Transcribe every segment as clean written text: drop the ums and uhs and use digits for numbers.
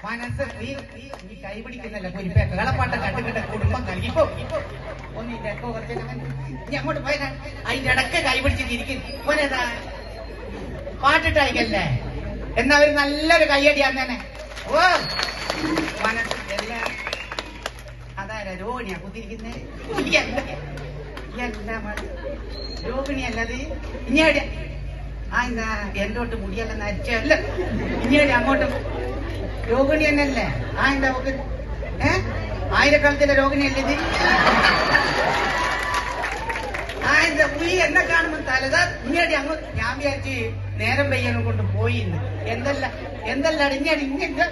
മനസ്സ് ഈ കൈപിടിക്കുന്നല്ല കുരിപ്പ കേളപ്പാട്ട കട്ടുകിട്ട കുടുംബം നൽകിപ്പോ ഒന്ന് ഇതൊക്കെ കുറച്ച് ഇനി അങ്ങോട്ട് പോയതാ അതിന്റെ ഇടക്ക് കൈപിടിച്ചിരിക്കും പോനേതാ പാട്ടിട്ടായിക്കല്ലേ എന്നാ ഒരു നല്ലൊരു കയ്യടിയാൻ തന്നെ ഓ മനസ്സ് എല്ലാം അതാരാ രോഹിണിയാ കുത്തിരിക്കുന്നേ രോഹിണിയല്ലത് ഇഞ്ഞേടി ആ എന്താ എന്റോട്ട് മുടിയല്ലെന്ന് അരിച്ചല്ല ഇഞ്ഞേടി അങ്ങോട്ടും രോഹിണി തന്നെയല്ലേ ആ എന്താ നമുക്ക് ആയിരക്കാലത്തിലെ രോഹിണിയല്ലേ ഇത് ആ എന്താ ഉയ് എന്നെ കാണുമ്പോ തലതാ ഇങ്ങേടി അങ്ങ് ഞാൻ വിചാരിച്ച് നേരം പെയ്യാനും കൊണ്ട് പോയി എന്തല്ല ഇങ്ങേടി ഇങ്ങനെ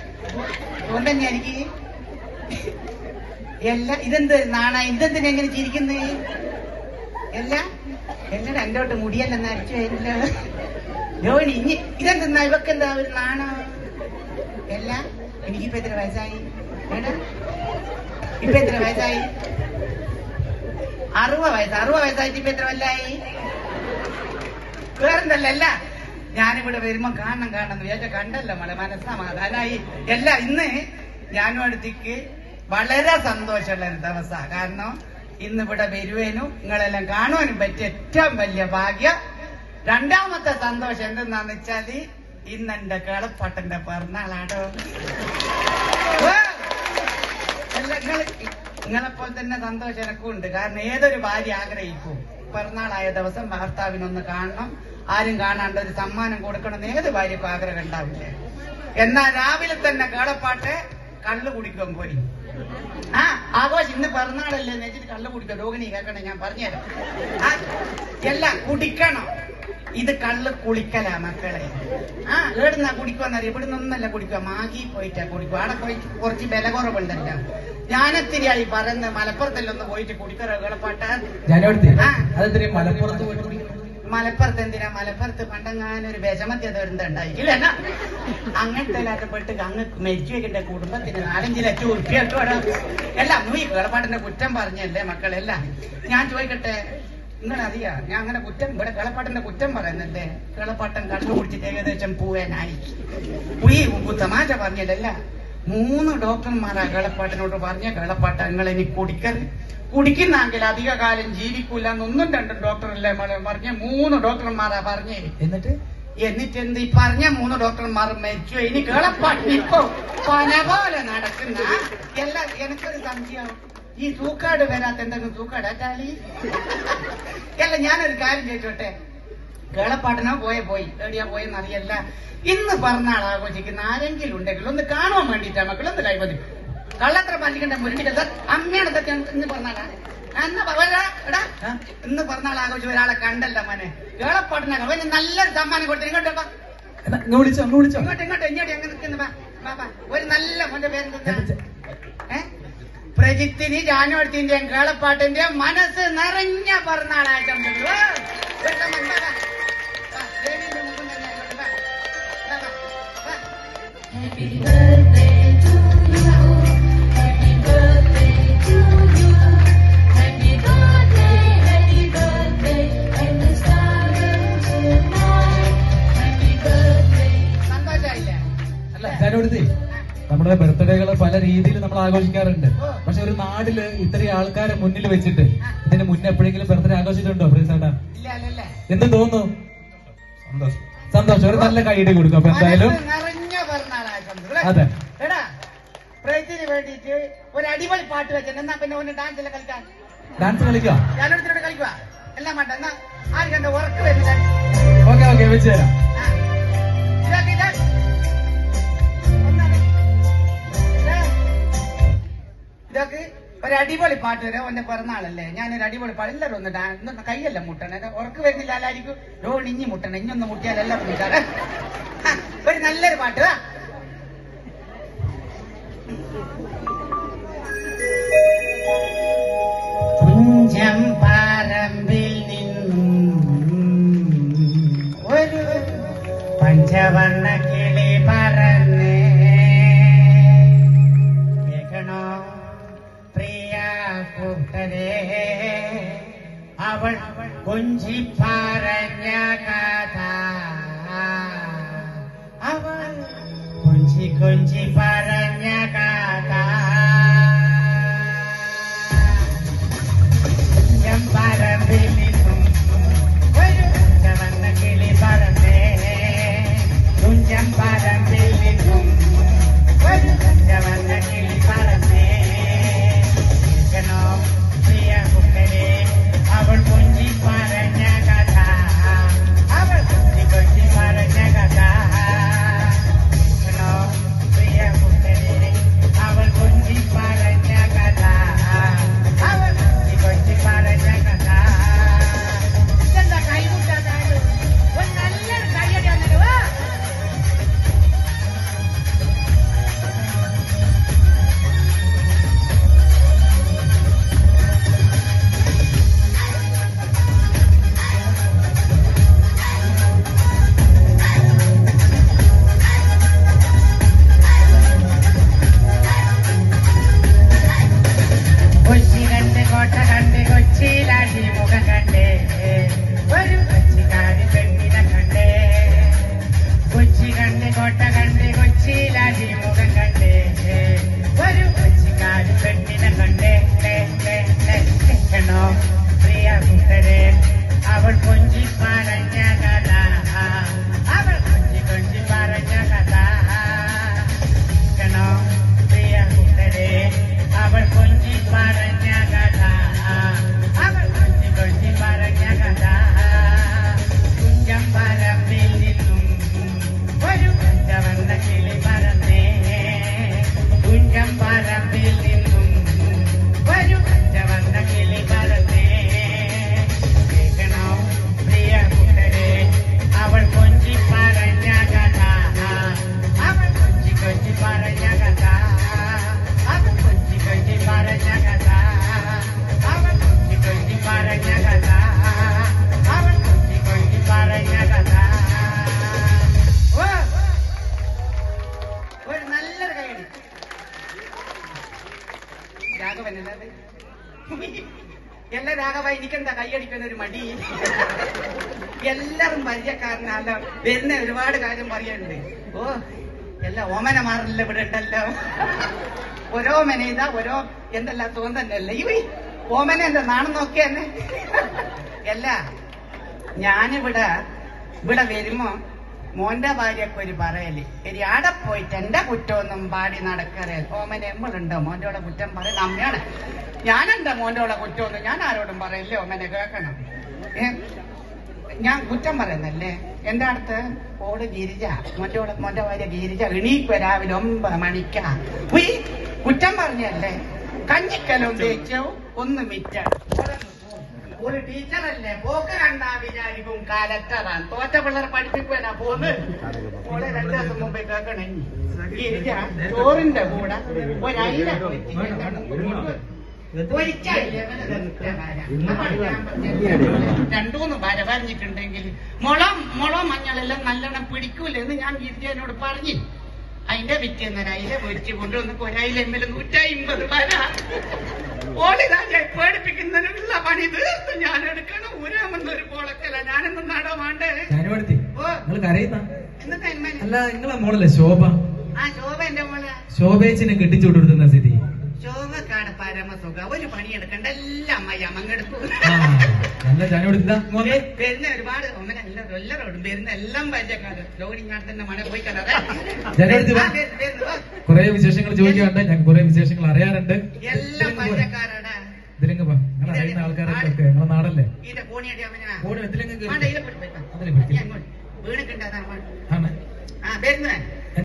കൊണ്ടന്നെ എനിക്ക് എല്ലാ ഇതെന്ത് നാണ ഇതെന്തിനാ എങ്ങനെ ചിരിക്കുന്നേ എല്ലാം എന്തോട്ട് മുടിയല്ലെന്ന് അരിച്ചു വരില്ല രോഹിണി ഇനി ഇതെന്തെന്നാ ഇവക്കെന്താ ഒരു നാണോ എല്ലാം എനിക്കിപ്പോ എത്ര വയസ്സായി ഇപ്പൊ എത്ര വയസ്സായി 60 വയസ്സായിട്ട് ഇപ്പൊ എത്ര വല്ലായി വേറെന്തല്ല ഞാനിവിടെ വരുമ്പോ കാണണം വിചാരിച്ച കണ്ടല്ലോ മനസ്സമാധാനായി എല്ലാം ഇന്ന് ഞാനും അടുത്തേക്ക് വളരെ സന്തോഷമുള്ള ഒരു ദിവസമാണ്. കാരണം ഇന്നിവിടെ വരുവാനും നിങ്ങളെല്ലാം കാണുവാനും പറ്റിയ ഏറ്റവും വലിയ ഭാഗ്യം. രണ്ടാമത്തെ സന്തോഷം എന്തെന്നാന്ന് വെച്ചാല് ഇന്നെന്റെ കേളപ്പാട്ടന്റെ പിറന്നാളാടോ. നിങ്ങളെപ്പോലെ തന്നെ സന്തോഷം എനക്കും ഉണ്ട്. കാരണം ഏതൊരു ഭാര്യ ആഗ്രഹിക്കും പിറന്നാളായ ദിവസം ഭർത്താവിനൊന്ന് കാണണം, ആരും കാണാണ്ട് ഒരു സമ്മാനം കൊടുക്കണം, ഏത് ഭാര്യക്കും ആഗ്രഹം ഉണ്ടാവില്ലേ? എന്നാൽ രാവിലെ തന്നെ കേളപ്പാട്ട് കള്ളു കുടിക്കാൻ പോയി. ആഘോഷം ഇന്ന് പിറന്നാളല്ലേ എന്ന് വെച്ചിട്ട് കള്ളു കുടിക്കാം. രോഹിണി കേൾക്കണം, ഞാൻ പറഞ്ഞുതരാം. എല്ലാം കുടിക്കണം. ഇത് കള്ള് കുളിക്കലാ മക്കളെ. ഏടുന്നാ കുടിക്കുവന്നറിയാം. ഇവിടെ നിന്നല്ല കുടിക്കുക, മാഗി പോയിട്ടാ കുടിക്കുക. അവിടെ പോയി കുറച്ച് വില കുറവുണ്ടല്ലോ. ഞാനത്തിരിയായി പറയുന്ന മലപ്പുറത്തല്ലൊന്ന് പോയിട്ട് കുടിക്കറ കേളപ്പാട്ട്. മലപ്പുറത്ത് എന്തിനാ? മലപ്പുറത്ത് പണ്ടങ്ങാനൊരു വിഷമത്യത ഉണ്ടായിക്കില്ല. അങ്ങനത്തെ പെട്ട് അങ്ങ് മരിച്ചു വെക്കേണ്ട കുടുംബത്തിന് 4-5 ലക്ഷം ഉറുപ്പിക ഇട്ടോടാ. എല്ലാം ഈ കേളപ്പാട്ടിന്റെ കുറ്റം പറഞ്ഞല്ലേ മക്കളെല്ലാം. ഞാൻ ചോദിക്കട്ടെ, നിങ്ങളറിയാം ഞാൻ അങ്ങനെ കുറ്റം ഇവിടെ കേളപ്പാട്ടിന്റെ കുറ്റം പറയുന്നല്ലേ? കേളപ്പാട്ടൻ കള്ളു കുടിച്ചിട്ട് ഏകദേശം പൂവേനായി. തമാശ പറഞ്ഞതല്ല. 3 ഡോക്ടർമാരാ കേളപ്പാട്ടിനോട് പറഞ്ഞ കേളപ്പാട്ട നിങ്ങൾ ഇനി കുടിക്കുന്നെങ്കിൽ അധിക കാലം ജീവിക്കൂല എന്നൊന്നും 2 ഡോക്ടറല്ലേ പറഞ്ഞ. 3 ഡോക്ടർമാരാ പറഞ്ഞേ. എന്നിട്ട് എന്ത് ഈ പറഞ്ഞ 3 ഡോക്ടർമാർ മരിച്ചു. ഇനി കേളപ്പാട്ടിനിപ്പോ പന പോലെ നടക്കുന്ന എല്ലാം. എനിക്കൊരു സംശയം, ഈ തൂക്കാട് വരാത്ത എന്തെങ്കിലും തൂക്കാട് അറ്റാലി അല്ല. ഞാനൊരു കാര്യം ചോദിച്ചോട്ടെ, കേളപ്പാട്ടിനോ പോയി എവിടെയാ പോയെന്നറിയല്ല. ഇന്ന് പിറന്നാൾ ആഘോഷിക്കുന്ന ആരെങ്കിലും ഉണ്ടെങ്കിൽ ഒന്ന് കാണുവാൻ വേണ്ടിയിട്ടാ മക്കൾ ഒന്ന് കൈവതി. കള്ളത്ര പല്ലിക്കണ്ട മുരണ്ടിക്കൽ അമ്മയാണ് ഇതൊക്കെ ഇന്ന് പറഞ്ഞാലാ. ഇന്ന് പിറന്നാൾ ആഘോഷിച്ച ഒരാളെ കണ്ടല്ല മോനെ. കേളപ്പാട്ടിനൊക്കെ അവന് നല്ലൊരു സമ്മാനം കൊടുത്തു. ഇങ്ങോട്ട് ഇങ്ങോട്ട് എങ്ങനെ നിൽക്കുന്ന ഒരു നല്ല മോന്റെ പേരെന്താ? പ്രജിത്തിന്, ജാനുവടുത്തിന്റെയും കേളപ്പാട്ടിന്റെയും മനസ്സ് നിറഞ്ഞ പിറന്നാളായിട്ട് സന്തോഷായില്ലേ? നമ്മുടെ ബർത്ത്ഡേകള് പല രീതിയിൽ നമ്മൾ ആഘോഷിക്കാറുണ്ട്. പക്ഷെ ഒരു നാടില് ഇത്രയും ആൾക്കാരെ മുന്നിൽ വെച്ചിട്ട് ഇതിന് മുന്നേ എപ്പോഴെങ്കിലും ബർത്ത്ഡേ ആഘോഷിച്ചിട്ടുണ്ടോ പ്രിൻസേട്ടാ? എന്ത് തോന്നുന്നു? സന്തോഷം. ഒരു നല്ല കൈയ്യടി കൊടുക്കും. അപ്പൊ എന്തായാലും അതെ, പ്രൈസിന് വേണ്ടിട്ട് ഒരു അടിപൊളി പാട്ട് വെച്ചിട്ട് എന്നാ പിന്നെ ഒന്ന് ഡാൻസ് കളിക്കാം. ഡാൻസ് കളിക്കാം, ഞാനോട് കളിക്കുക. എല്ലാം വേണ്ട. എന്നാ ആര് കണ്ട ഉറക്ക് വരുന്നില്ല. ഓക്കെ വെച്ച് തരാം. ഇതൊക്കെ ഒരു അടിപൊളി പാട്ട് വരാം. എന്റെ പിറന്നാളല്ലേ, ഞാനൊരു അടിപൊളി പാട്ട്. എല്ലാവരും ഒന്ന് ഡാൻസ് കൈയെല്ലാം മുട്ടണേ. ഉറക്ക് വരുന്നില്ല എല്ലായിരിക്കും. രോഹിണി ഇഞ്ഞി മുട്ടണം. ഇഞ്ഞൊന്ന് മുട്ടിയാലെല്ലാം മുട്ടാണ്. ഒരു നല്ലൊരു പാട്ട്. തുഞ്ചം പറമ്പിൽ നിന്നും ഒരു പഞ്ചവർണ്ണ കിളി പറന്നേ. കേൾക്കണോ പ്രിയ കൂട്ടരേ, അവൾ കൊഞ്ചി പറഞ്ഞ കഥ. അവൾ കൊഞ്ചി പറഞ്ഞ കഥ. പറമ്പിൽ നിന്നും ഒരു പഞ്ചവർണ്ണ കിളി പറന്നേ. തുഞ്ചം പറമ്പിൽ നിന്നും ഒരു പഞ്ചവർണ്ണ കിളി പറന്നേ. കേൾക്കണോ പ്രിയ കൂട്ടരേ, അവൾ കൊഞ്ചി പറഞ്ഞ കഥ. അവൾ കൊഞ്ചി പറഞ്ഞ കഥ. കേൾക്കണോ പ്രിയ കൂട്ടരേ, അവൾ കൊഞ്ചി പറഞ്ഞ കഥ. അവൾ കൊഞ്ചി പറഞ്ഞ കഥ. ഇതെന്താ കൈകൂട്ടാതായാലും ഒരു നല്ലൊരു കൈയടി വന്നിട്ട് വാ. കൊച്ചി കണ്ട് കോട്ട കണ്ട് കൊച്ചിയിലാടി മുഖം കണ്ടേ. ഒരു കൊച്ചിക്കാരി പെണ്ണിനെ കണ്ടേ. കൊച്ചി കണ്ട് കോട്ട കണ്ട് കൊച്ചിയിലാടി മുഖം കണ്ടേ. രാഘവനല്ലേ എല്ലാ രാഘവ എനിക്കെന്താ കൈയടിക്കുന്ന ഒരു മടി. എല്ലാരും പരിചയക്കാരനല്ല വരുന്ന ഒരുപാട് കാര്യം പറയാനുണ്ട്. ഓ എല്ലാം ഓമനമാറില്ല ഇവിടെ ഉണ്ടല്ലോ. ഓരോ മെനയിതാ ഓരോ എന്തെല്ലാം തോന്നല്ലേ ഈ ഓമന എന്താ നാണം നോക്കിയെന്നെ. അല്ല ഞാനിവിടെ വരുമ്പോ മോന്റെ ഭാര്യയൊക്കെ ഒരു പറയല് ശരി ആടെ പോയിട്ട് എന്റെ കുറ്റമൊന്നും പാടി നടക്കറേ. ഓമന എമ്മളുണ്ടോ മോന്റോടെ കുറ്റം പറയുന്ന അമ്മയാണ്. ഞാനെന്താ മോന്റോടെ കുറ്റമൊന്നും ഞാൻ ആരോടും പറയില്ലേ. ഓമന കേൾക്കണം. ഞാൻ കുറ്റം പറയുന്നല്ലേ. എന്റെ അടുത്ത് ഓട് ഗിരിജ മോന്റെ ഭാര്യ ഗിരിജ എണീക്കുക രാവിലെ 9 മണിക്കാ. ഉയ് കുറ്റം പറഞ്ഞല്ലേ. കഞ്ഞിക്കലും തേച്ചു ഒന്ന് മിറ്റ. ഒരു ടീച്ചറല്ലേ പോക്ക് കണ്ടാ വിചാരിക്കും കാലറ്ററാൻ. തോറ്റ പിള്ളേരെ പഠിപ്പിക്കുവാനാ പോന്ന്. ഓളെ 2 ദിവസം മുമ്പേ കേൾക്കണേ ഗിരിജ ചോറിന്റെ കൂടെ ഒരയില രണ്ടൂന്ന് വര പറഞ്ഞിട്ടുണ്ടെങ്കിൽ മുളോ മഞ്ഞളെല്ലാം നല്ലോണം പിടിക്കൂലെന്ന് ഞാൻ ഗിരിജനോട് പറഞ്ഞു. അതിന്റെ പിറ്റേന്ന് അയില പൊരിച്ച് കൊണ്ടുവന്ന് ഒരയില 150 വര. ഓളിതാ പേടിപ്പിക്കുന്നതിനുള്ള പണി തീർത്ത് ഞാൻ എടുക്കണം. ഊരാമെന്നൊരു പോളക്കല്ല ഞാനൊന്നും നാടോ വേണ്ടേ. അല്ല നിങ്ങളെ മോളല്ലേ ശോഭ? ആ ശോഭ എന്റെ മോളെ. ശോഭേച്ചിനെ കെട്ടിച്ചു കൊടുക്കുന്ന സ്ഥിതി ശോഭക്കാണ് പരമസുഖ. ഒരു പണിയെടുക്കണ്ട എല്ലാം അമ്മ അങ്ങെടുത്തു. വരുന്ന ഒരുപാട് എല്ലാരോടും വരുന്ന എല്ലാം പരിചയക്കാരൻ. ലോകി ഞാൻ തന്നെ മഴ പോയി കുറെ വിശേഷങ്ങൾ ചോദിക്കാറുണ്ട്. ഞാൻ കുറെ വിശേഷങ്ങൾ അറിയാറുണ്ട്. എല്ലാം പരിചയക്കാരാണ്. അറിയുന്ന ആൾക്കാരൊക്കെ നിങ്ങളെ നാടല്ലേ. വീണക്കുണ്ടാ വരുന്നേ